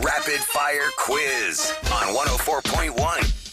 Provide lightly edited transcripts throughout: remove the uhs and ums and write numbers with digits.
Rapid Fire Quiz on 104.1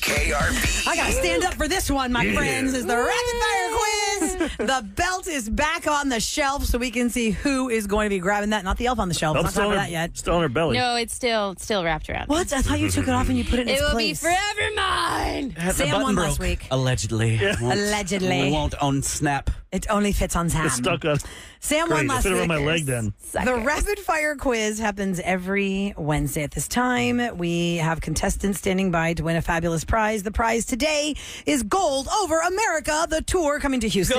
KRB. I gotta stand up for this one, my friends. Is the Rapid Fire Quiz. The belt is back on the shelf so we can see who is going to be grabbing that. Not the elf on the shelf. Not talking about that yet. Still on her belly. No, it's still wrapped around. What? I thought you took it off and you put it in its It will place. be forever mine. Sam won last week. Allegedly. Allegedly. We won't unsnap. It only fits on Sam. It's stuck on. Sam won last Fit week. around my leg then. The Rapid Fire Quiz happens every Wednesday at this time. We have contestants standing by to win a fabulous prize. The prize today is Gold Over America, the tour coming to Houston.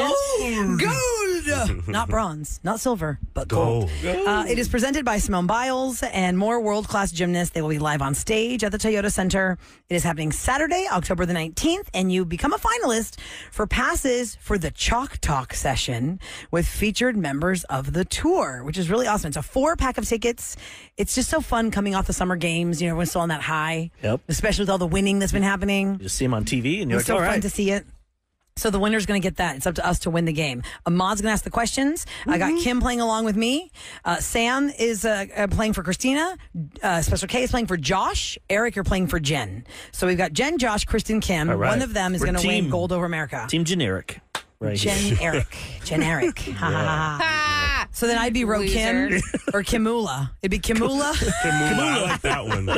Gold! Not bronze, not silver, but gold. It is presented by Simone Biles and more world-class gymnasts. They will be live on stage at the Toyota Center. It is happening Saturday, October the 19th, and you become a finalist for passes for the Chalk Talk session with featured members of the tour, which is really awesome. It's a 4-pack of tickets. It's just so fun coming off the summer games. You know, everyone's still on that high. Yep. Especially with all the winning that's been happening. You just see him on TV and you're It's like, so all fun right. to see it. So the winner's going to get that. It's up to us to win the game. Ahmad's going to ask the questions. I got Kim playing along with me. Sam is playing for Christina. Special K is playing for Josh. Eric, you're playing for Jen. So we've got Jen, Josh, Kristen, Kim. All right. One of them is We're going to win team- Gold Over America. Team generic. Right. Jen, Eric. Jen, Eric. Ha, ha, ha. Ah, So then I'd be Kim or Kimula. It'd be Kimula. I like that one.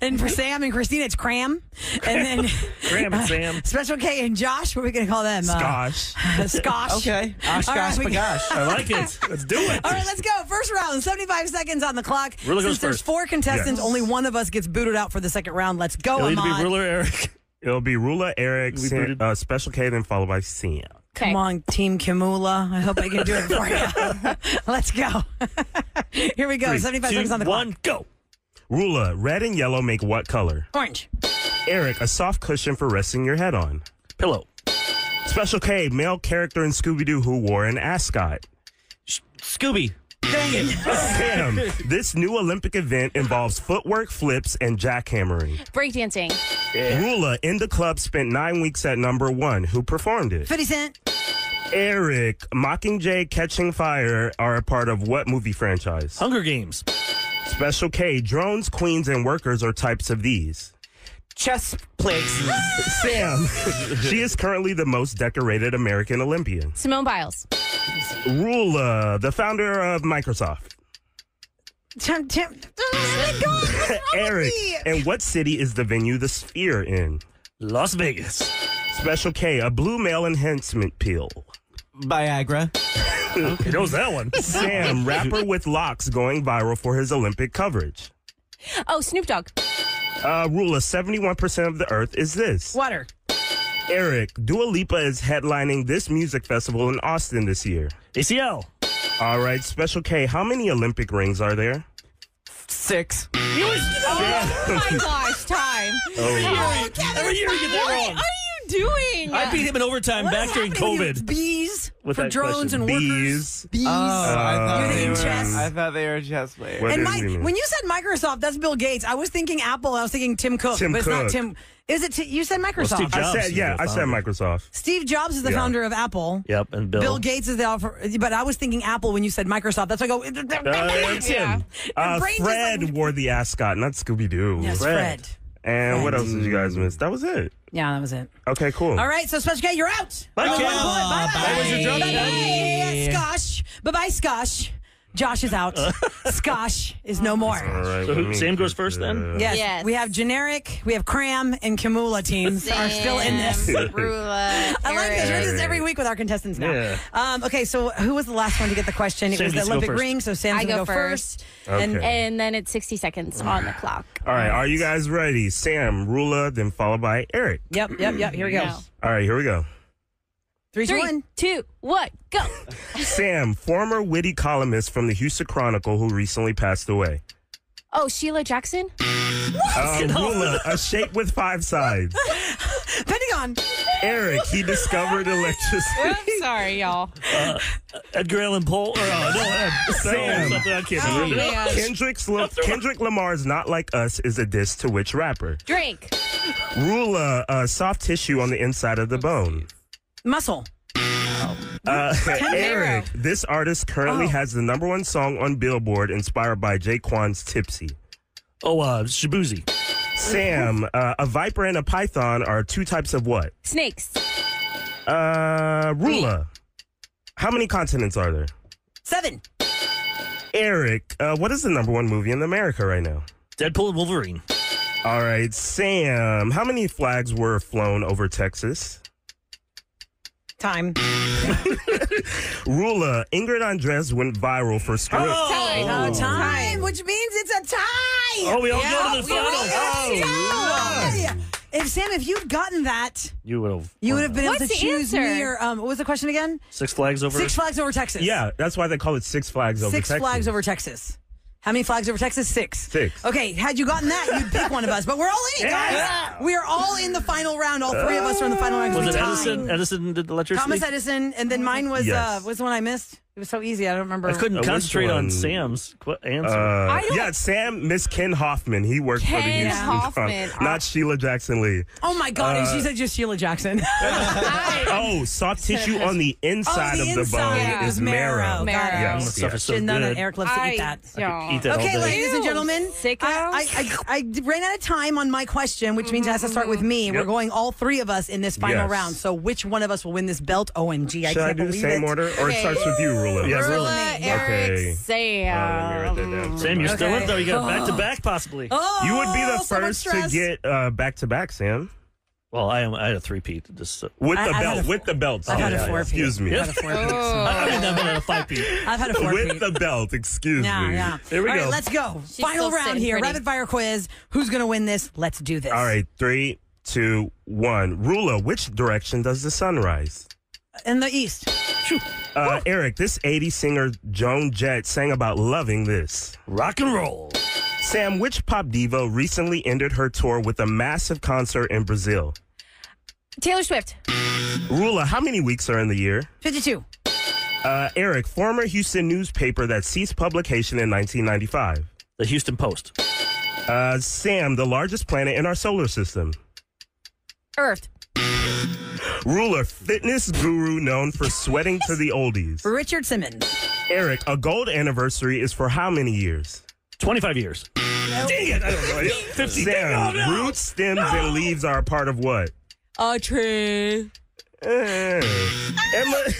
And for Sam and Christina, it's Cram. And then Cram it, Sam. Special K and Josh, what are we going to call them? Gosh. Skosh. Okay. All right, we- Oshkosh, I like it. Let's do it. All right, let's go. First round, 75 seconds on the clock. Rula goes Since there's first. 4 contestants, Yes. only one of us gets booted out for the second round. Let's go, It'll either be Ahmad. Ruler Eric. It'll be Roula, Eric, We booted. Special K, then followed by Sam. okay. Come on, Team Kimula. I hope I can do it for you. Let's go. Here we go. 3, 75 2, seconds on the clock. 1, go. Roula, red and yellow make what color? Orange. Eric, a soft cushion for resting your head on. Pillow. Special K, male character in Scooby-Doo who wore an ascot. Scooby. Dang it. Sam, this new Olympic event involves footwork, flips, and jackhammering. Breakdancing. Roula, in the club, spent 9 weeks at number 1. Who performed it? 50 Cent. Eric, Mockingjay, Catching Fire are a part of what movie franchise? Hunger Games. Special K, drones, queens, and workers are types of these. Chess plays. Sam, she is currently the most decorated American Olympian. Simone Biles. Roula, the founder of Microsoft. Oh, my God. What's wrong Eric, with me? and what city is the venue The Sphere in? Las Vegas. Special K, a blue male enhancement pill. Viagra. He knows that one. Sam, rapper with locks going viral for his Olympic coverage. Oh, Snoop Dogg. Roula, 71% of the earth is this. Water. Eric, Dua Lipa is headlining this music festival in Austin this year. ACL. All right, Special K, how many Olympic rings are there? 6. Oh my gosh, time. Every year you get that What wrong. are you doing? I beat him in overtime What back is during happening here? It's COVID. bees With for that drones question. and Bees. workers. Bees. I You're thinking chess? thought they were chess players. What And does Mike, he mean? when you said Microsoft, that's Bill Gates. I was thinking Apple. I was thinking Tim Cook. Tim but it's not Cook. Tim. Is it? You said Microsoft. Steve Jobs. I said Microsoft. Steve Jobs is the Yeah. founder of Apple. Yep, and Bill. Bill Gates is the offer, but I was thinking Apple when you said Microsoft. That's why I go. It's Yeah. him. Your brain just Fred like- wore the ascot, not Scooby-Doo. Yes, Fred. Fred. And what else did you guys miss? That was it. Yeah, that was it. Okay, cool. All right, so Special K, you're out. Bye, Oh, Kim. one point. Bye-bye. That was your joke, Bye-bye, Skosh. Bye-bye, Skosh. Josh is out. Skosh is no more. All right. So let who- me Sam goes get first then? Yes. Yes. We have generic, we have Cram, and Kimula teams are still in this. Rula. I like this. We're Eric. doing this every week with our contestants now. Yeah. Okay, so who was the last one to get the question? It Sam was the gets to go Olympic first. ring, so Sam's I going to go go first. And Okay. And then it's 60 seconds on the clock. All right, are you guys ready? Sam, Roula, then followed by Eric. Yep. Here we go. No. All right, here we go. 3, 2, 3, 1. 2, 1, go. Sam, former witty columnist from the Houston Chronicle who recently passed away. Oh, Sheila Jackson? Roula, a shape with 5 sides. Pentagon. Eric, he discovered electricity. Oops, sorry, y'all. Edgar Allan Poe. Or, Sam. something I can't Oh, remember. man. Kendrick Lamar's Not Like Us is a diss to which rapper? Drake. Roula, soft tissue on the inside of the bone. Muscle. Eric, this artist currently Oh. has the #1 song on Billboard inspired by Jaquan's Tipsy. Oh, Shabuzi. Sam, a viper and a python are two types of what? Snakes. Roula. How many continents are there? 7. Eric, what is the #1 movie in America right now? Deadpool and Wolverine. All right, Sam, how many flags were flown over Texas? Time. Roula, Ingrid Andress went viral for script. Time, which means it's a tie. Oh, we all go to the finals. If you'd gotten that, You would have. you would have been able What's to the choose answer? me or what was the question again? Six Flags over. Six Flags over Texas. Yeah, that's why they call it Six Flags over Six Texas. Flags over Texas. How many flags over Texas? 6. 6. Okay, had you gotten that, you'd pick one of us. But we're all in it, guys. Yeah. We are all in the final round. All 3 of us are in the final round. Was We it tied. Edison? Edison did electricity. Thomas Edison, and then mine was Yes. was the one I missed. It was so easy. I don't remember. I couldn't Which concentrate on one? Sam's answer. Yeah, Sam, Miss Ken Hoffman. He worked for the Ken Houston Hoffman. Con- not Sheila Jackson Lee. Oh my God! And she said just Sheila Jackson. Oh, soft tissue on the inside of the inside bone is marrow. Got it. Yes, That stuff is so Should know that good. Eric loves to eat that. Eat that Okay, all day. ladies and gentlemen, Sicko. I ran out of time on my question, which means it has to start with me. We're going all 3 of us in this final Yes. round. So which one of us will win this belt? OMG, I Should I can't do the believe same it. order, or it Okay. starts with you, Roula? Yeah, Roula, really. Eric, Okay. Sam. Let me write that down. Sam, you're still Okay. in though. You got back to back possibly. Oh, You would be the so much first to stress. get back to back, Sam. Well, I had a three-peat. Just With the I've had belt. a- With the belt. I've had a Sam. 4-peat. Excuse me. I've had a 4-peat. I mean, I've been at a 5-peat. I've had a 4-peat. With the belt. Excuse Yeah, me. yeah. Here we All go. right, let's go. She's Final still round sitting here. pretty. Rapid fire quiz. Who's going to win this? Let's do this. All right, 3, 2, 1. Roula, which direction does the sun rise? In the East. Eric, this 80s singer Joan Jett sang about loving this. Rock and roll. Sam, which pop diva recently ended her tour with a massive concert in Brazil? Taylor Swift. Roula, how many weeks are in the year? 52. Eric, former Houston newspaper that ceased publication in 1995. The Houston Post. Sam, the largest planet in our solar system. Earth. Roula, fitness guru known for sweating to the oldies. Richard Simmons. Eric, a gold anniversary is for how many years? 25 years. Dang it! I don't know. 50. Sam, roots, stems, and leaves are a part of what? A tree. Emma,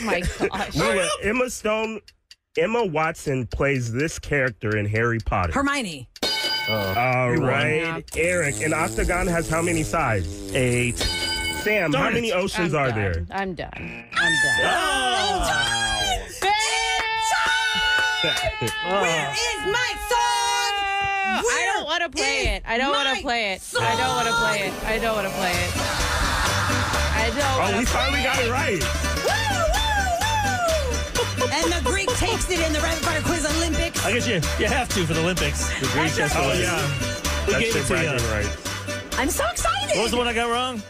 My gosh. Roula, Emma Watson plays this character in Harry Potter. Hermione. All right. Eric, an octagon has how many sides? 8. Sam, how many oceans are there? I'm done. I'm done. Where is my song? I don't want to play it. I don't want to play it. I don't want to play it. I don't want to play it. I don't. Oh, we finally got it right. And the Greek takes it in the rapid fire quiz Olympics. I guess you have to for the Olympics. The Greek has to Oh, win. yeah. We That's gave your it to you. bragging rights. I'm so excited. What was the one I got wrong?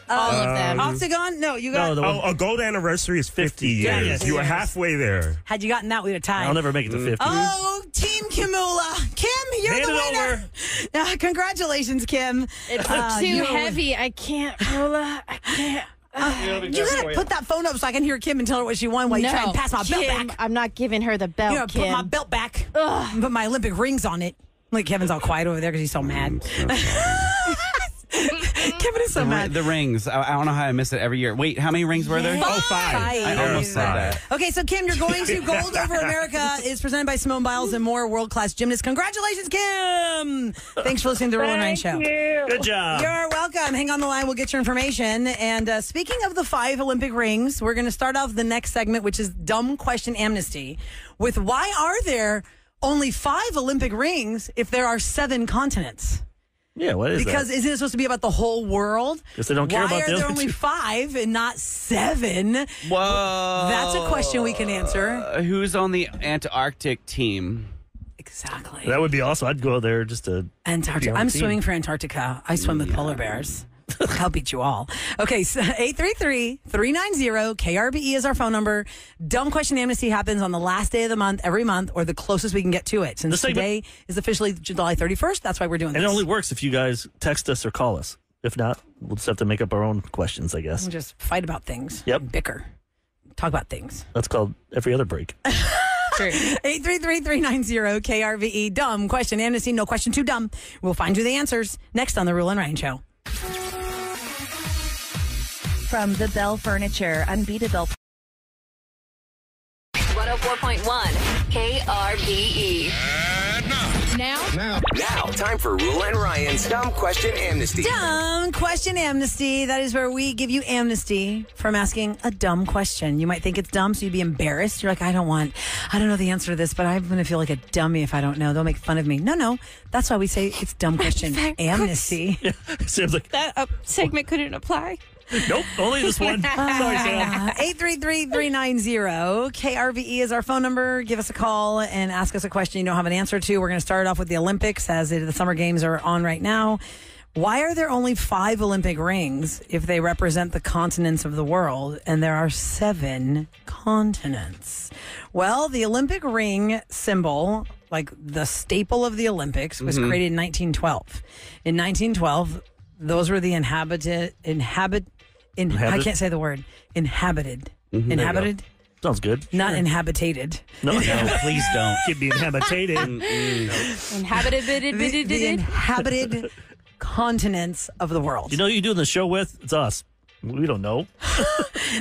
All of them. Octagon? No, you got. No, the one. Oh, a gold anniversary is 50 years. Yeah, yes. You were halfway there. Had you gotten that, we'd have tied. I'll never make it to 50. Oh, Team Kimula. Kim, you're Hand the it winner. Congratulations, Kim. It's too you- heavy. I can't, Roula. I can't. You gotta put that phone up so I can hear Kim and tell her what she won while you try and pass my belt Kim, back. I'm not giving her the belt, You gotta Kim. put my belt back. And put my Olympic rings on it. Like Kevin's all quiet over there because he's so mad. Kevin is so mad. The rings. I don't know how I miss it every year. Wait, how many rings were there? Oh, 5. I almost said that. Okay, so Kim, you're going to Gold Over America is presented by Simone Biles and more world-class gymnasts. Congratulations, Kim! Thanks for listening to the Roula Nine Show. Good job. You're welcome. Hang on the line. We'll get your information. And speaking of the 5 Olympic rings, we're going to start off the next segment, which is Dumb Question Amnesty, with why are there only 5 Olympic rings if there are 7 continents? Yeah, what is Because that? isn't it supposed to be about the whole world? Guess they don't care Why about are the there other only 2. 5 and not 7? Whoa. That's a question we can answer. Who's on the Antarctic team? Exactly. That would be awesome. I'd go there just to. Antarctica. be on the I'm team. swimming for Antarctica. I swim with polar bears. I'll beat you all. Okay, so 833-390-KRBE is our phone number. Dumb Question Amnesty happens on the last day of the month, every month, or the closest we can get to it. Since The segment- today is officially July 31st, that's why we're doing And this. it only works if you guys text us or call us. If not, we'll just have to make up our own questions, I guess. We'll just fight about things. Yep. And bicker. Talk about things. That's called every other break. True. 833-390-KRVE. Dumb question. Amnesty, no question too dumb. We'll find you the answers next on the Roula and Ryan Show. From the Bell Furniture Unbeatable 104.1 KRVE. Now, time for Roula and Ryan's Dumb Question Amnesty. Dumb question amnesty. That is where we give you amnesty from asking a dumb question. You might think it's dumb, so you'd be embarrassed. You're like, I don't know the answer to this, but I'm going to feel like a dummy if I don't know. They'll make fun of me. No. That's why we say it's dumb question amnesty. Seems like that segment couldn't apply. nope, only this one. Sorry, Sam. 833-390-KRVE is our phone number. Give us a call and ask us a question you don't have an answer to. We're going to start off with the Olympics as the Summer Games are on right now. Why are there only 5 Olympic rings if they represent the continents of the world and there are 7 continents? Well, the Olympic ring symbol, like the staple of the Olympics, was created in 1912. In 1912, those were the I can't say the word. Inhabited. Inhabited? Sounds good. Not inhabitated. No, Please don't. Keep being habitated. Inhabited. The inhabited continents of the world. You know who you doing the show with? It's us. We don't know.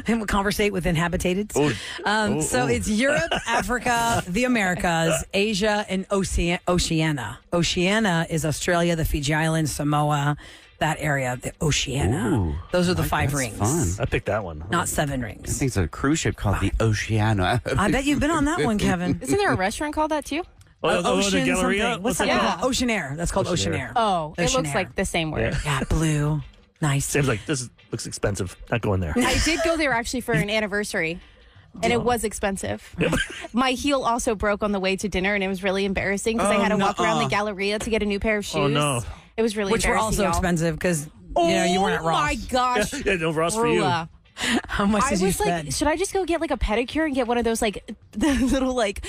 And we'll conversate with inhabitated. So it's Europe, Africa, the Americas, Asia, and Oceania. Oceania is Australia, the Fiji Islands, Samoa, that area, the Oceania. Ooh, Those are the 5 rings. Fun. I picked that one. Not 7 I rings. think it's a cruise ship called the Oceana. I bet you've been on that one, Kevin. Isn't there a restaurant called that too? The Ocean Galleria? something. What's that Yeah. called? Ocean Air. That's called Ocean Air. Oh, it Ocean looks Air. like the same word. Yeah, blue. Nice. Sam's like, this looks expensive. Not going there. I did go there actually for an anniversary. And it was expensive. My heel also broke on the way to dinner, and it was really embarrassing because I had to walk around the Galleria to get a new pair of shoes. Oh, no. It was really Which were embarrassing. also expensive because you weren't at Ross. Oh my gosh. Yeah, no, Ross for you. Roula. How much I did you was spend? like, should I just go get like a pedicure and get one of those like the little like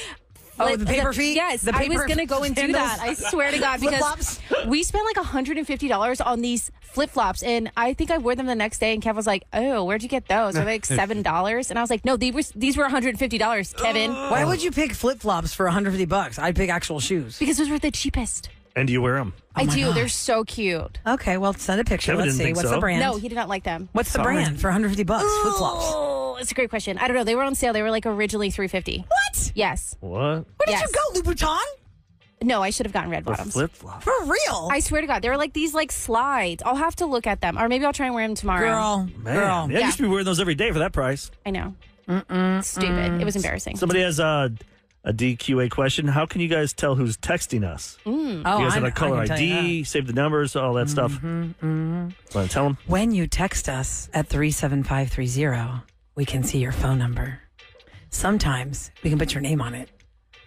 the paper feet? Yes, The I was paper gonna go and do sandals? that. I swear to God, because Flip-flops? we spent like $150 on these flip flops, and I think I wore them the next day. And Kev was like, "Oh, where'd you get those? They're like $7." And I was like, "No, these were $150, Kevin, Why would you pick flip flops for $150? I'd pick actual shoes. because those were the cheapest." And do you wear them? I do. They're so cute. Okay, well, send a picture. Kevin Let's didn't see. think What's so. the brand? No, he did not like them. What's the brand for $150? Flip flops. Oh, it's a great question. I don't know. They were on sale. They were like originally $350. What? Yes. What? Where did Yes. you go, Louboutin? No, I should have gotten red For bottoms. flip flop. For real? I swear to God, they were like these like slides. I'll have to look at them, or maybe I'll try and wear them tomorrow. Girl. Man. Girl. Yeah, you should be wearing those every day for that price. I know. Stupid. It was embarrassing. Somebody has a DQA question. How can you guys tell who's texting us? Oh, You guys have a caller I can tell you ID, save the numbers, all that stuff. Want to tell them? When you text us at 37530, we can see your phone number. Sometimes we can put your name on it.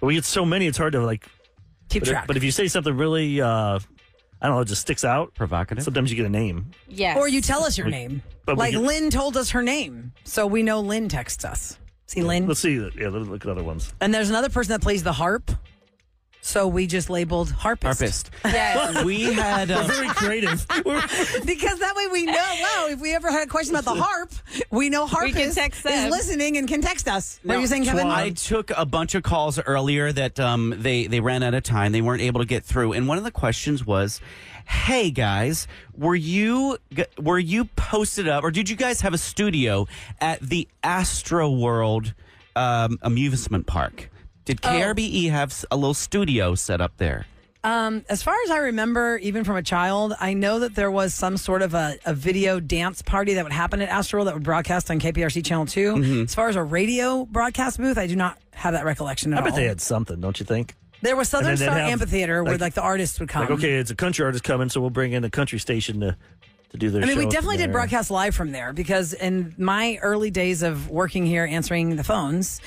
But we get so many, it's hard to like Keep track. But if you say something really, I don't know, it just sticks out. Provocative. Sometimes you get a name. Yes. Or you tell us your name. but we Like can- Lynn told us her name. So we know Lynn texts us. See, Lynn? Let's see. Yeah, let's look at other ones. And there's another person that plays the harp. So we just labeled harpist. Harpist. Yes. We had. We're very creative. Because that way we know, wow, if we ever had a question about the harp, we know harpist text is them. listening and can text us. What No, are you saying, Kevin? I took a bunch of calls earlier that they ran out of time. They weren't able to get through. And one of the questions was, hey guys, were you posted up, or did you guys have a studio at the Astro World amusement park? Did KRBE have a little studio set up there? As far as I remember, even from a child, I know that there was some sort of a video dance party that would happen at Astro that would broadcast on KPRC Channel 2. Mm-hmm. As far as a radio broadcast booth, I do not have that recollection at I bet all. they had something, don't you think? There was Southern And then they'd Star have, Amphitheater where like- the artists would come. Like, okay, it's a country artist coming, so we'll bring in a country station to do their show. I mean, we from definitely did there. broadcast live from there because in my early days of working here answering the phones,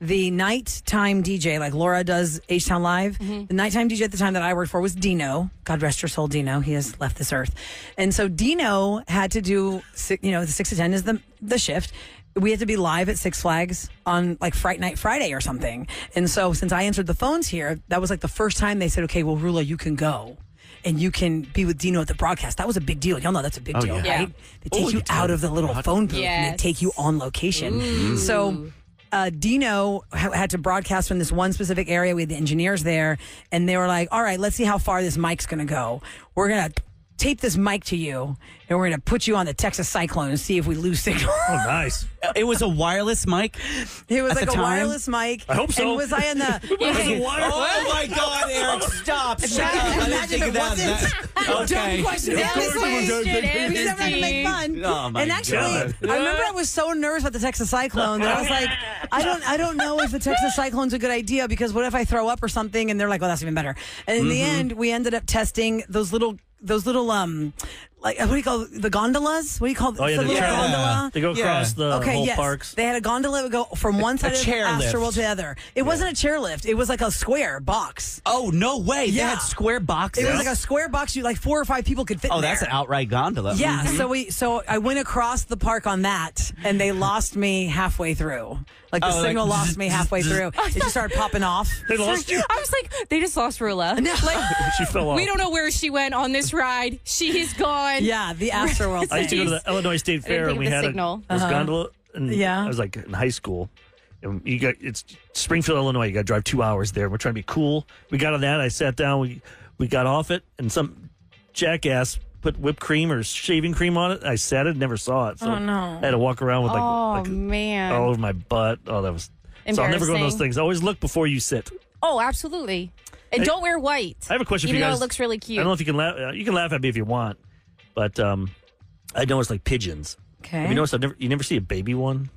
the nighttime DJ, like Laura does H-Town Live, the nighttime DJ at the time that I worked for was Dino. God rest your soul, Dino. He has left this earth. And so Dino had to do, the 6 to 10 is the shift. We had to be live at Six Flags on like Fright Night Friday or something. And so since I answered the phones here, that was like the first time they said, okay, well, Roula, you can go. And you can be with Dino at the broadcast. That was a big deal. Y'all know that's a big deal, yeah. right? They take you out of the little phone booth and they Yes. take you on location. So Dino had to broadcast from this one specific area. We had the engineers there, and they were like, all right, let's see how far this mic's going to go. We're going to tape this mic to you, and we're going to put you on the Texas Cyclone and see if we lose signal. Oh, nice. It was a wireless mic? It was At like the a time? wireless mic. I hope so. And was I in the... Oh, my God, Eric, stop. Shut up. I didn't Imagine think it of that. wasn't. Okay. Dumb question. We never to make fun. Oh, my and actually, God. I remember I was so nervous about the Texas Cyclone that I was like, I don't know if the Texas Cyclone's a good idea because what if I throw up or something? And they're like, well, that's even better. And in the end, we ended up testing those little like what do you call the gondolas? What do you call Oh, yeah, the the little chair- gondola? They go across the whole parks. They had a gondola that would go from one side of the chair lift. Astroworld to the other. It wasn't a chairlift. It was like a square box. Oh, no way. They Yeah. had square boxes? It was like a square box. You like 4 or 5 people could fit. Oh, in that's there. an outright gondola. Yeah, so I went across the park on that, and they lost me halfway through. Like the Oh, like, signal lost me halfway through. It just started popping off. They lost you? I was like, they just lost Roula. Like, She fell off. we don't know where she went on this ride. She's gone. Yeah, the Astroworld I used to go to thing. the Illinois State I didn't Fair, think and we of the had signal. this gondola. And Yeah. I was like in high school. And it's Springfield, Illinois. You got to drive 2 hours there. We're trying to be cool. We got on that. I sat down. We got off it, and some jackass put whipped cream or shaving cream on it. I sat it, never saw it. So Oh, no. I had to walk around with like Man. all over my butt. Oh, that was. So I'll never go on those Embarrassing. things. Always look before you sit. Oh, absolutely. And don't wear white. I have a question for even you guys. though it looks really cute. I don't know if you can laugh. You can laugh at me if you want, but I noticed like pigeons. Okay. Have you noticed? You never see a baby one.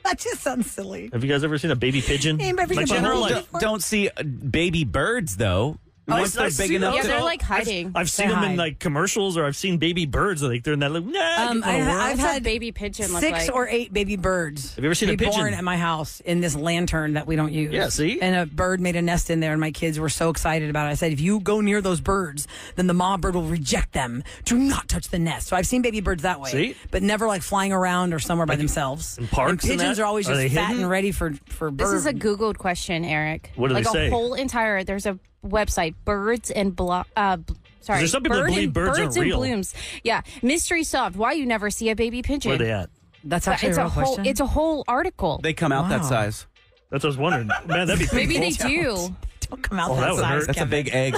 That just sounds silly. Have you guys ever seen a baby pigeon? Ain't never Like seen a they're baby like- before. Don't see baby birds, though. Once they're I've big seen enough them. Yeah, to... they're like hiding. I've seen They them in hide. like commercials, or I've seen baby birds. Like they're in that. Like, nah, I've What's a had baby pigeon look 6 like? or 8 baby birds. Have you ever seen a be pigeon? born at my house in this lantern that we don't use? Yeah, see? And a bird made a nest in there, and my kids were so excited about it. I said, if you go near those birds, then the mom bird will reject them. Do not touch the nest. So I've seen baby birds that way, See? but never like flying around or somewhere by themselves. in parks and pigeons that? are always Are just they fat hidden? and ready for birds. This is a Googled question, Eric. What do like they say? a whole entire, there's a website, Birds and sorry, There's some people that believe birds aren't and real. Blooms. Yeah, mystery solved. Why you never see a baby pigeon? Where are they at? That's actually It's a a real whole. question. It's a whole article. They come out that Wow. size. That's what I was wondering. Man, that'd be Maybe painful. they do. Don't come out Oh, that that would size. hurt. That's Kevin. a big egg.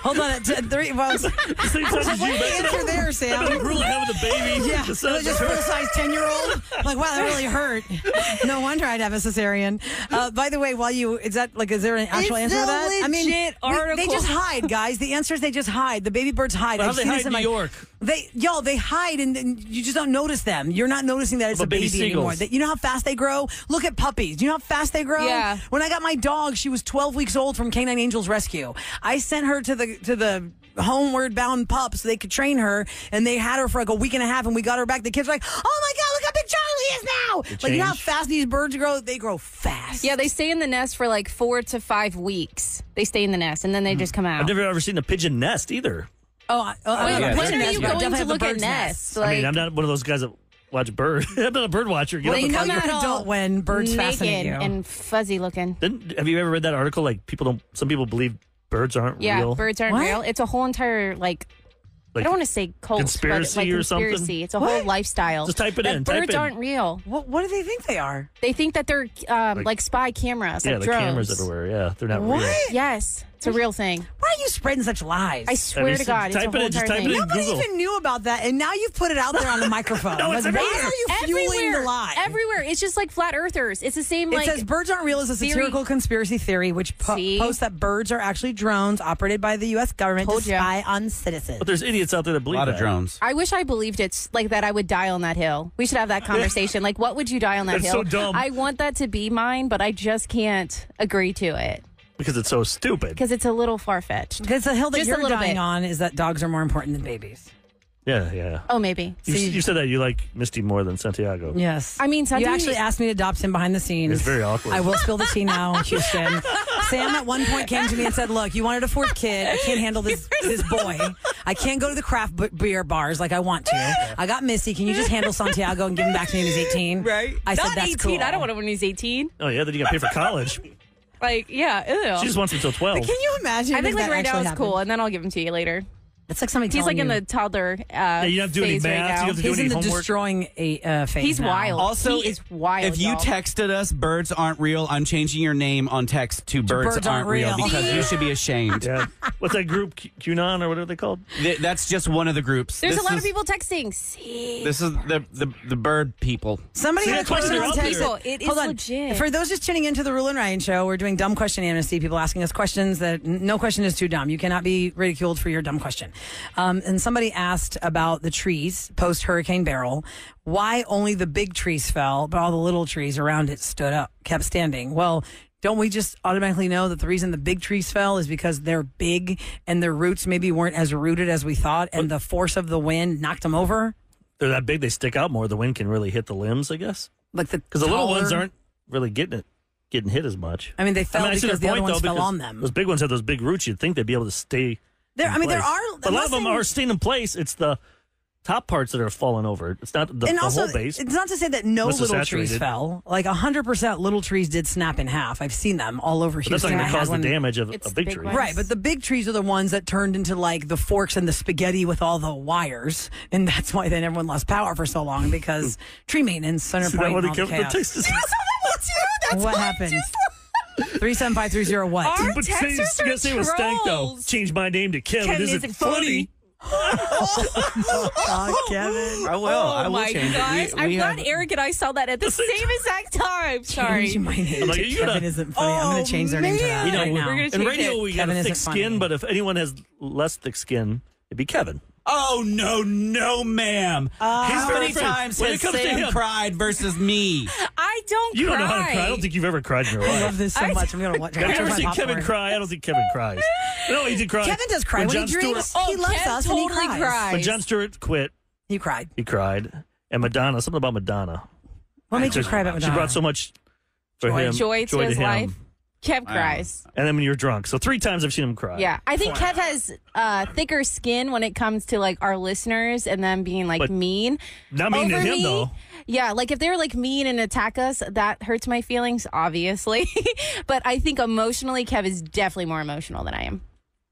Hold on, at 3. Well, Same size as you, what man. answer there, Sam? Like Roula having the baby. Yeah, The it size was just of her. full-size 10-year-old. Like, wow, that really hurt. No wonder I'd have a cesarean. By the way, is there an actual It's answer to a that? legit they article. just hide, guys. The answer is they just hide. The baby birds hide. Well, I've how they seen hide this in New York? They hide and you just don't notice them. You're not noticing that it's What a about baby baby anymore. seagulls? You know how fast they grow? Look at puppies. Do you know how fast they grow? Yeah. When I got my dog, she was 12 weeks old from Canine Angels Rescue. I sent her to the homeward bound pup so they could train her, and they had her for like a week and a half, and we got her back. The kids were like, oh my God, look how big Charlie is now. Like, you know how change. fast these birds grow? They grow fast. Yeah, they stay in the nest for like 4 to 5 weeks. They stay in the nest and then they just come out. I've never ever seen a pigeon nest either. Oh, When, yeah, when they're are you Definitely going to have the look at bird's nests? I mean, I'm not one of those guys that watch bird. I'm not a bird watcher. Get Well, up you and know find you're your- an adult when birds fascinate naked you. and fuzzy looking. Have you ever read that article? Like some people believe birds aren't Yeah, real. birds aren't What? real. It's a whole entire I don't want to say cult, conspiracy but like or something? conspiracy. It's a What? whole lifestyle. Just type it that in, type Birds in. aren't real. What do they think they are? They think that they're like spy cameras, Yeah, like the drones. cameras everywhere. Yeah, they're not What? real. Yes, it's a real thing. Why are you spreading such lies? I swear to God, it's a type it whole in, just entire type it thing. in. Nobody Google. even knew about that, and now you've put it out there on the microphone. No, it's Like, why everywhere. are you fueling the lie? Everywhere. It's just like flat earthers. It's the same It like says birds aren't real is a satirical conspiracy theory which See? posts that birds are actually drones operated by the U.S. government Told to ya. spy on citizens. But there's idiots out there that A believe lot that. of drones. I wish I believed it's like that I would die on that hill. We should have that conversation. Like, what would you die on that That's hill? so dumb. I want that to be mine, but I just can't agree to it Because it's so stupid. because it's a little far-fetched. Because the hill that Just a you're little dying bit. on is that dogs are more important than babies. Yeah. Oh, maybe. You said that you like Misty more than Santiago. Yes. I mean, you sometimes actually asked me to adopt him behind the scenes. It's very awkward. I will spill the tea now, Houston. Sam at one point came to me and said, look, you wanted a 4th kid. I can't handle this boy. I can't go to the craft beer bars like I want to. I got Missy. Can you just handle Santiago and give him back to me when he's 18? right. I said, Not that's 18. cool. I don't want him when he's 18. Oh yeah, then you got to pay for college. Like, yeah, ew. She just wants him till 12. Can you imagine I think if like that right now actually it's happened? cool, and then I'll give him to you later. It's like somebody He's telling like in you. the toddler you have to do any phase right math. now. You have to do He's any in the homework. destroying phase. He's now. wild. Also, he is wild. If you y'all. texted us, birds aren't real, I'm changing your name on text to birds aren't real because you should be ashamed. Yeah. What's that group? QAnon or whatever they called? That's just one of the groups. There's This a lot is- of people texting. See, This is the bird people. Somebody See, had a that's why question they're on out text. there. It is Hold on. legit. For those just tuning into the Roula and Ryan show, we're doing dumb question amnesty. People asking us questions that no question is too dumb. You cannot be ridiculed for your dumb question. And somebody asked about the trees post Hurricane Beryl. Why only the big trees fell, but all the little trees around it stood up, kept standing? Well, don't we just automatically know that the reason the big trees fell is because they're big and their roots maybe weren't as rooted as we thought, and the force of the wind knocked them over? They're that big, they stick out more. The wind can really hit the limbs, I guess. Like Because the little ones aren't really getting hit as much. I mean, they fell I see because their the other point, ones though, fell because on them. Those big ones have those big roots. You'd think they'd be able to stay. There in place. but a lot of them are staying in place. It's the top parts that are falling over. It's not the also, whole base. it's not to say that no Unless it's little trees saturated. fell. Like 100% little trees did snap in half. I've seen them all over But that's Houston. not I going to had cause the one- damage of It's a the big big tree. ones. Right, but the big trees are the ones that turned into like the forks and the spaghetti with all the wires, and that's why then everyone lost power for so long because tree maintenance, center See point, that when and they all the come the chaos. text? What happened? 37530 what? Our But texters you gotta are say it was stank though. trolls. Change my name to Kevin. Kevin Isn't isn't funny. Oh, Kevin. I will. Oh I will my change gosh! it. I'm We glad have- Eric and I saw that at the same exact time. Sorry. Change my name I'm like, to you gotta- Kevin isn't funny. I'm going to change their name to that You know, right now. we're gonna in change radio, it. we got Kevin a thick isn't skin, funny. but if anyone has less thick skin, it'd be Kevin. Oh, no, ma'am. How very many friend. times When has it comes to Sam him- cried versus me? I don't You cry. don't know how to cry. I don't think you've ever cried in your I life. love this so much. I'm going to watch. Have you ever seen Kevin cry? I don't think Kevin cries. No, he did cry. Kevin does cry when he drinks. Oh, He loves Kev us and he totally cries. cries. When Jon Stewart quit, You cried. he cried. And Madonna, something about Madonna. What made you cry about Madonna? She brought so much for him. Joy to his him. life. Kev cries. And then when you're drunk. So 3 times I've seen him cry. Yeah, I think Kev has thicker skin when it comes to like our listeners and them being like But mean. Not mean to Over him, me, though. Yeah, like if they were like mean and attack us, that hurts my feelings, obviously. But I think emotionally, Kev is definitely more emotional than I am.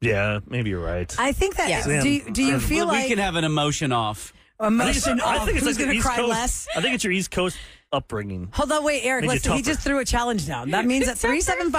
Yeah, maybe you're right. I think that. Yeah. Do you feel we like can have an emotion off. emotion I off? think it's Who's like going the to East cry Coast. less? I think it's your East Coast upbringing. Hold on, wait, Eric. Made you Listen, he tougher. just threw a challenge down. That means at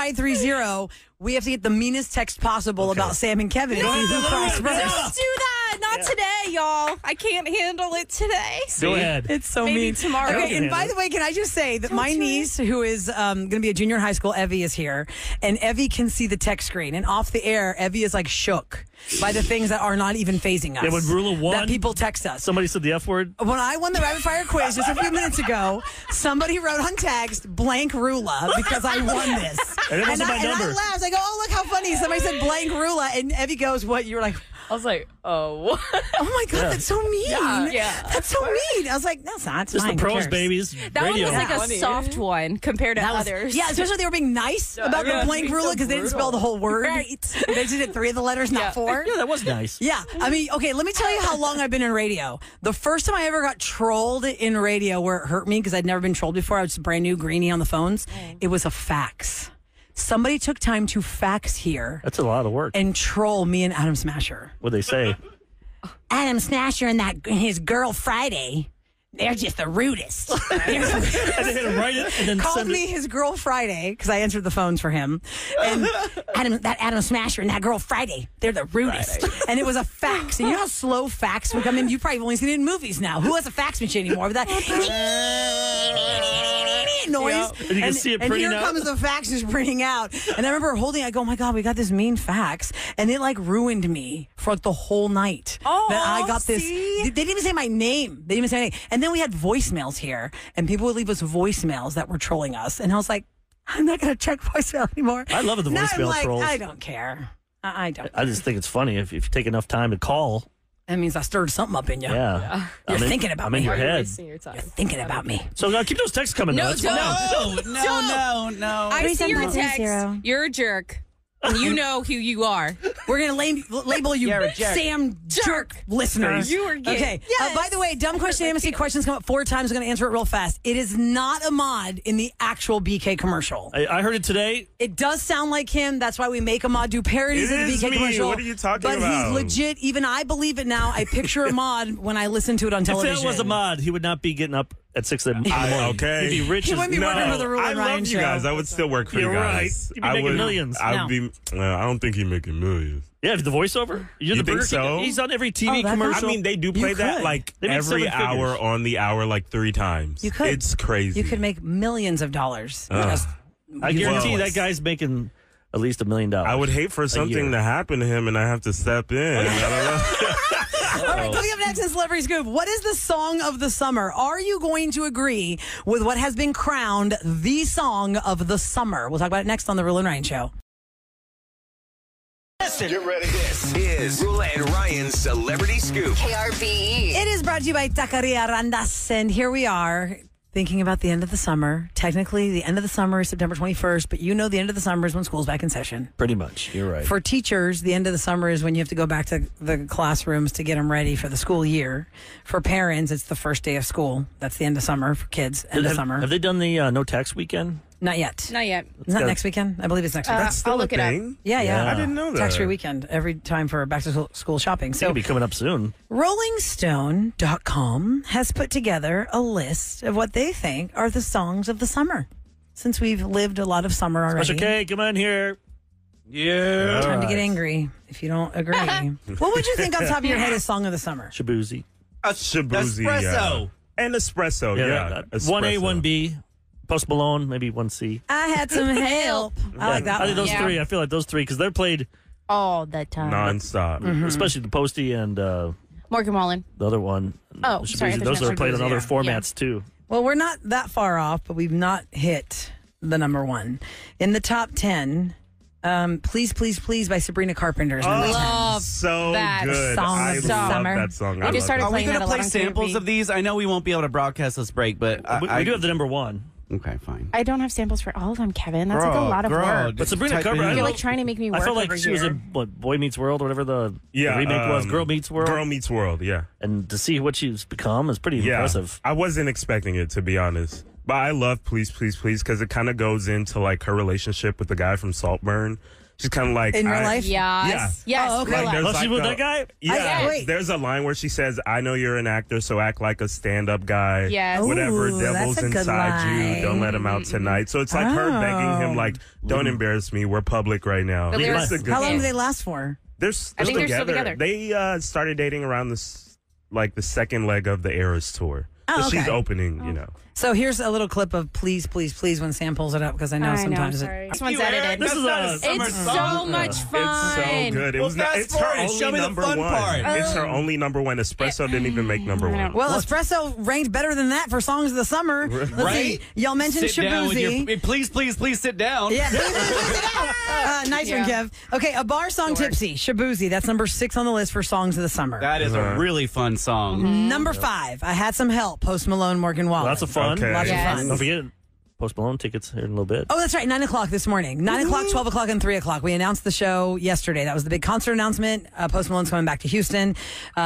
37530, we have to get the meanest text possible about Sam and Kevin. No, and see who no, cries no, no. first. Don't do that. Not today, y'all. I can't handle it today. Go ahead. It's so Maybe mean. tomorrow. Okay, and Yeah. by the way, can I just say that my niece, who is going to be a junior in high school, Evie, is here, and Evie can see the text screen. And off the air, Evie is like shook by the things that are not even phasing us. Yeah, when Roula won, that people text us. Somebody said the F word. When I won the rapid fire quiz just a few minutes ago, somebody wrote on text blank Roula because I won this. And it wasn't my and I number. laughed. I go, oh, look how funny. Somebody said blank Roula. And Evie goes, what? You were like, I was like, oh. oh my God, that's so mean. Yeah. That's so mean. I was like, that's not. It's Just fine. the Who pros, cares? babies. That radio. one was like a Funny. soft one compared to That was, others. yeah, especially they were being nice about the yeah, blank being Roula so because they didn't spell the whole word. Right. They just did 3 of the letters, not 4. Yeah, that was nice. Yeah, I mean, okay, let me tell you how long I've been in radio. The first time I ever got trolled in radio where it hurt me because I'd never been trolled before, I was brand new greenie on the phones. It was a fax. Somebody took time to fax here That's a lot of work. and troll me and Adam Smasher. What'd they say? Adam Smasher and his girl Friday, they're just the rudest. And they had to write it and then Called send me it. his girl Friday because I answered the phones for him. And Adam Smasher and that girl Friday, they're the rudest. And it was a fax. And you know how slow fax would come in? You've probably only seen it in movies now. Who has a fax machine anymore? With that noise. Yeah. And you can see it and printing here out. comes the fax just printing out. And I remember holding, I go, oh my God, we got this mean fax. And it like ruined me for like the whole night. Oh, that I got this. see? They didn't even say my name. They didn't even say my name. And then we had voicemails here, and people would leave us voicemails that were trolling us. And I was like, I'm not going to check voicemail anymore. I love the Now I'm voicemail like, trolls. I don't care. I don't. I just think it's funny if you take enough time to call. That means I stirred something up in you. Yeah. You're I'm in- thinking about I'm me. in your You're head. wasting your time. You're thinking about me. So keep those texts coming. No, though. That's don't. fine. No. I see your text. You're a jerk. You know who you are. We're going to label you Yeah, Jack. Sam Jerk listeners. You are gay. Okay. Yes. By the way, dumb question amnesty questions come up 4 times. I'm going to answer it real fast. It is not Ahmad in the actual BK commercial. I heard it today. It does sound like him. That's why we make Ahmad do parodies It of the is BK me. commercial. What are you talking but about? He's legit. Even I believe it now. I picture Ahmad when I listen to it on If television. that was Ahmad, he would not be getting up at 6 in the morning. Okay. He'd be rich He as wouldn't be working for the Roula I and love Ryan you show. guys. I would still work for You're you guys. right. You'd be I making would, millions. I would No. be. Well, I don't think he's making millions. Yeah, the voiceover. You're You the Burger think King. so? He's on every TV Oh, that- commercial. I mean, they do play that could. like They make every 7 hour figures. on the hour, like 3 times. You could. It's crazy. You could make millions of dollars. Just I using guarantee voice. that guy's making at least $1 million. I would hate for something year. to happen to him and I have to step in. I don't know. All right, coming up next in Celebrity Scoop, what is the song of the summer? Are you going to agree with what has been crowned the song of the summer? We'll talk about it next on The Roula and Ryan Show. Get ready. This is Roula and Ryan's Celebrity Scoop. KRBE. It is brought to you by Taqueria Randas, and here we are thinking about the end of the summer. Technically, the end of the summer is September 21st, but you know the end of the summer is when school's back in session. Pretty much. You're right. For teachers, the end of the summer is when you have to go back to the classrooms to get them ready for the school year. For parents, it's the first day of school. That's the end of summer for kids. End of summer. Have they done the no tax weekend? Not yet. Not yet. Isn't that next weekend? I believe it's next weekend. That's still I'll look a it up. thing. Yeah. I didn't know that. Tax-free weekend every time for back to school shopping. It's So going to be coming up soon. RollingStone.com has put together a list of what they think are the songs of the summer. Since we've lived a lot of summer already. Special K, come on here. Yeah. Time to get angry if you don't agree. What would you think off the top of your head is song of the summer? Shabuzi. Shabuzi. Espresso. Yeah. And espresso, yeah. 1A, Espresso. 1B. Post Malone, maybe 1C. I had some help. I like that I think one. those three. I feel like those three because they're played, All the time. Non-stop. especially the Posty and Morgan Wallen. the other one. Oh, Shabuzi. sorry, I thought Those you are meant played on Shabuzi, other yeah. formats too. Well, we're not that far off, but we've not hit the number one. In the top 10, Please, Please, Please by Sabrina Carpenter is number 10. Love So that good. song I of the love summer. that song. We I just love started that Are we playing going that to a lot play on samples KRBE. of these? I know we won't be able to broadcast this break, but We do have the number one. Okay, fine. I don't have samples for all of them, Kevin. That's like a lot of work. But Sabrina Carpenter, I You're don't like know. trying to make me work I felt like over she was here. in Boy Meets World or whatever the Yeah, remake was. Girl Meets World. Girl Meets World, yeah. And to see what she's become is pretty Yeah. impressive. I wasn't expecting it, to be honest. But I love Please, Please, Please because it kind of goes into like her relationship with the guy from Saltburn. She's kind of like In real life? Yes. Yeah. Yes. Oh, okay. real life. there's Oh, she like with a- that guy? Yeah, wait. there's a line where she says, "I know you're an actor, so act like a stand-up guy. Yes. Whatever Ooh, devil's that's a good inside line. you, don't let him out tonight." So it's like her begging him, like, "Don't embarrass me. We're public right now." The lyrics- It's a good How long song. do they last for? They're I think they're still together. They started dating around this, like the second leg of the Eras tour. Oh, So she's okay. opening, you know. So here's a little clip of Please, Please, Please when Sam pulls it up because I know sometimes sorry. it. This one's You, Eric, edited. This is not a a summer It's song. so much fun. It's so good. It Well, was not, fast it's her forward. only Show me the number fun one. part. It's her only number one. Espresso didn't even make number one. Well, Espresso ranked better than that for songs of the summer. Let's Right? see. Y'all mentioned Sit down with Shabuzi. your, please, please, please sit down. Yeah, nice one, Kev. Okay, a bar song, Tipsy, Shabuzi. That's number 6 on the list for songs of the summer. That is a really fun song. Number 5, I Had Some Help, Post Malone, Morgan Wallen. Lots of fun. Okay. Lots Yes. of fun. Don't forget Post Malone tickets here in a little bit. Oh, that's right. 9 o'clock this morning. 9 o'clock, 12 o'clock, and 3 o'clock. We announced the show yesterday. That was the big concert announcement. Post Malone's coming back to Houston.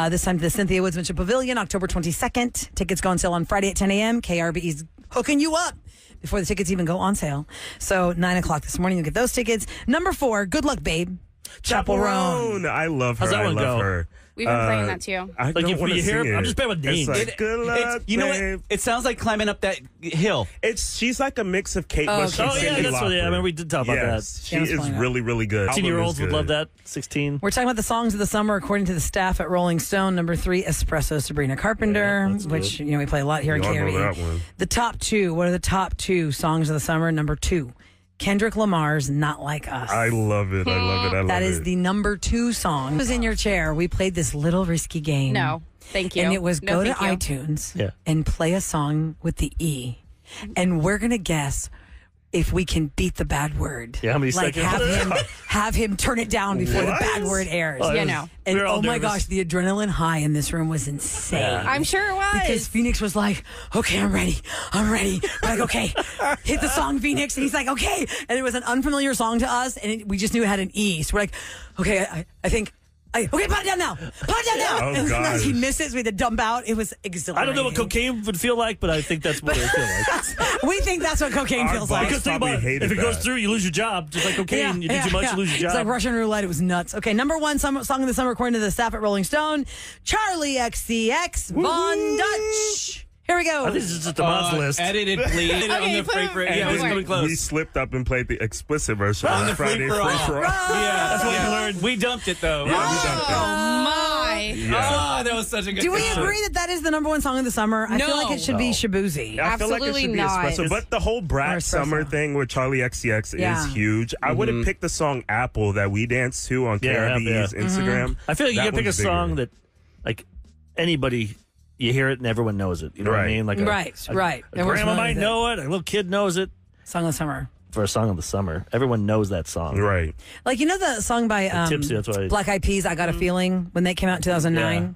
This time to the Cynthia Woods Mitchell Pavilion, October 22nd. Tickets go on sale on Friday at 10 a.m. KRBE's hooking you up before the tickets even go on sale. So 9 o'clock this morning, you'll get those tickets. Number 4, Good Luck, Babe. Chaperone. I love her. How's that I one love go? her. We've been playing that too. I Like, don't if want to you hear sing it, I'm it. just bad with names. It's like, good luck, You know what? babe. It sounds like climbing up that hill. She's like a mix of Kate Bush okay. and Oh, yeah, Cyndi that's what- yeah, I Lauper. remember we did talk about Yes, that. she James is Plano. really, really good. 16-year-olds would Album is love good. that. 16. We're talking about the songs of the summer according to the staff at Rolling Stone. Number 3, Espresso, Sabrina Carpenter, Yeah, that's which good. we play a lot here We in all know that KRBE. one. The top 2. What are the top 2 songs of the summer? Number 2, Kendrick Lamar's Not Like Us. I love it. I love it. I love That is it. the number 2 song. It was in your chair. We played this little risky game. No, thank you. And it was No, go to thank you. iTunes Yeah. and play a song with the E. And we're going to guess if we can beat the bad word. Yeah, how many like seconds? have him turn it down before the What? bad word airs. Oh, Yeah, no. And we were all oh my nervous. gosh, the adrenaline high in this room was insane. Yeah. I'm sure it was. Because Phoenix was like, okay, I'm ready. We're like, okay, hit the song, Phoenix. And he's like, okay. And it was an unfamiliar song to us, and we just knew it had an E. So we're like, okay, I think. Okay, put it down now. Put it down now. Oh, and gosh. he missed it, so we had to dump out. It was exhilarating. I don't know what cocaine would feel like, but I think that's what it would feel like. We think that's what cocaine Our feels boss like. Because think probably about it. hated If it goes that. through, you lose your job. Just like cocaine, you do too much, you lose your It's job. like Russian roulette. It was nuts. Okay, number one song of the summer according to the staff at Rolling Stone, Charlie XCX, Von Dutch. Here we go. I think this is just a mod's list. Edited, please. on the put free it- for yeah, yeah, don't it's worry. coming close. We slipped up and played the explicit version on the Friday free Free for all. for All. Yeah, That's what we learned. We dumped it though. my. Yeah. Oh, that was such a good. Do we agree that that is the number one song of the summer? I feel No. like it should be Shabuzi. I feel like it Absolutely should be not. espresso, but the whole Or Brat espresso. Summer thing with Charlie XCX Yeah. is huge. I would have picked the song Apple that we danced to on Yeah, KRB's yeah. Instagram. I feel like you That gotta pick a one's bigger. song that, like, anybody, you hear it and everyone knows it. You know what I Right. mean? Like Right. A Everyone's grandma familiar might with it. know it. A little kid knows it. Song of the summer. For a song of the summer, everyone knows that song. Right. Like, you know the song by Tipsy, that's why- Black Eyed Peas, I Got a Feeling, when they came out in 2009?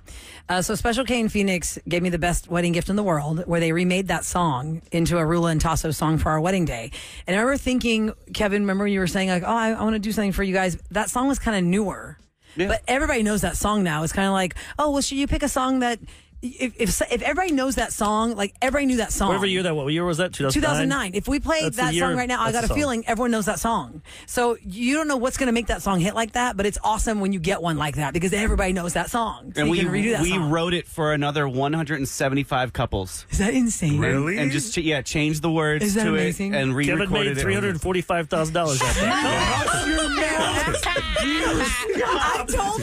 So Special K and Phoenix gave me the best wedding gift in the world, where they remade that song into a Roula and Tasso song for our wedding day. And I remember thinking, Kevin, remember you were saying, like, oh, I want to do something for you guys. That song was kind of newer. Yeah. But everybody knows that song now. It's kind of like, oh, well, should you pick a song that... If everybody knows that song, like everybody knew that song. Whatever year that, what year was that? 2009? If we played That's the that year- song right now, I that's Got the a song. Feeling, everyone knows that song. So you don't know what's going to make that song hit like that, but it's awesome when you get one like that because everybody knows that song. So And you can redo that we song. wrote it for another 175 couples. Is that insane? Really? And just change the words Is that to amazing? it and Kevin re-recorded made it. $345,000 off that. I told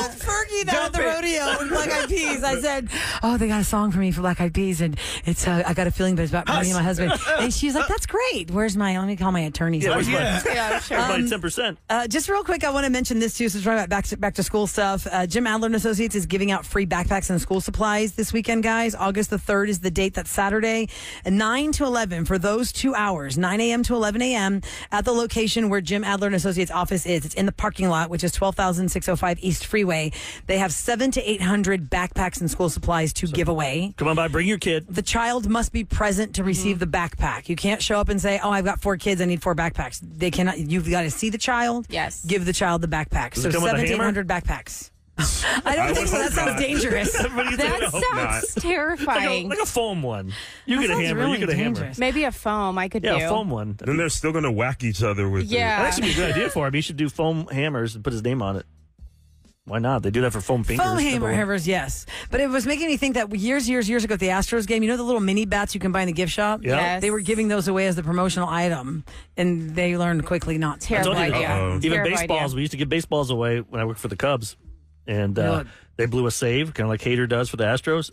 Fergie that at the rodeo with Black Eyed Peas. I said, oh, they got a song for me for Black Eyed Peas, and it's I Got a Feeling, but it's about me and my husband. And she's like, that's great. Where's my, let me call my attorney. Yeah, where's Yeah, sure. Everybody 10%. Just real quick, I want to mention this too. Since we're talking about back to school stuff, Jim Adler and Associates is giving out free backpacks and school supplies this weekend, guys. August the 3rd is the date. That's Saturday, 9 to 11 for those 2 hours, 9 a.m. to 11 a.m. at the location where Jim Adler and Associates office is. It's in the parking lot, which is 12,605 East Freeway. They have 700 to 800 backpacks and school supplies to give away. Come on by, bring your kid. The child must be present to receive the backpack. You can't show up and say, oh, I've got 4 kids, I need 4 backpacks. They cannot. You've got to see the child. Yes. Give the child the backpack. Does So it come with a 700 to hammer? 800 backpacks. I don't I think so. would That hope sounds not. dangerous. Everybody That think, sounds terrifying. like a foam one. You That get a sounds hammer. really You get a hammer. dangerous. Maybe a foam I could Yeah, do. a foam one. Then they're still going to whack each other with it. Yeah. That'd actually be a good idea for him. He should do foam hammers and put his name on it. Why not? They do that for foam fingers. Foam hammers, yes. But it was making me think that years ago at the Astros game, you know the little mini bats you can buy in the gift shop? Yeah. Yes. They were giving those away as the promotional item, and they learned quickly not to. I Terrible told you, idea. Uh-oh. even Terrible baseballs. idea. We used to give baseballs away when I worked for the Cubs, and Good. they blew a save, kind of like Hader does for the Astros.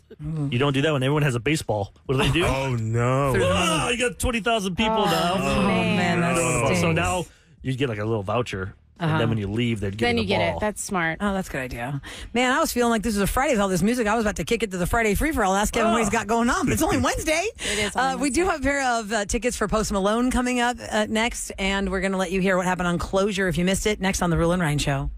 You don't do that when everyone has a baseball. What do they do? Oh, no. Oh, you got 20,000 people now. Oh, man, that no. stinks. So now you get like a little voucher, and then when you leave, they'd give Then you you the get ball. it. That's smart. Oh, that's a good idea. Man, I was feeling like this was a Friday with all this music. I was about to kick it to the Friday free-for-all. Ask Kevin what he's got going on, but it's only Wednesday. It is only We do have a pair of tickets for Post Malone coming up next, and we're going to let you hear what happened on Closure if you missed it, next on The Roula and Ryan Show.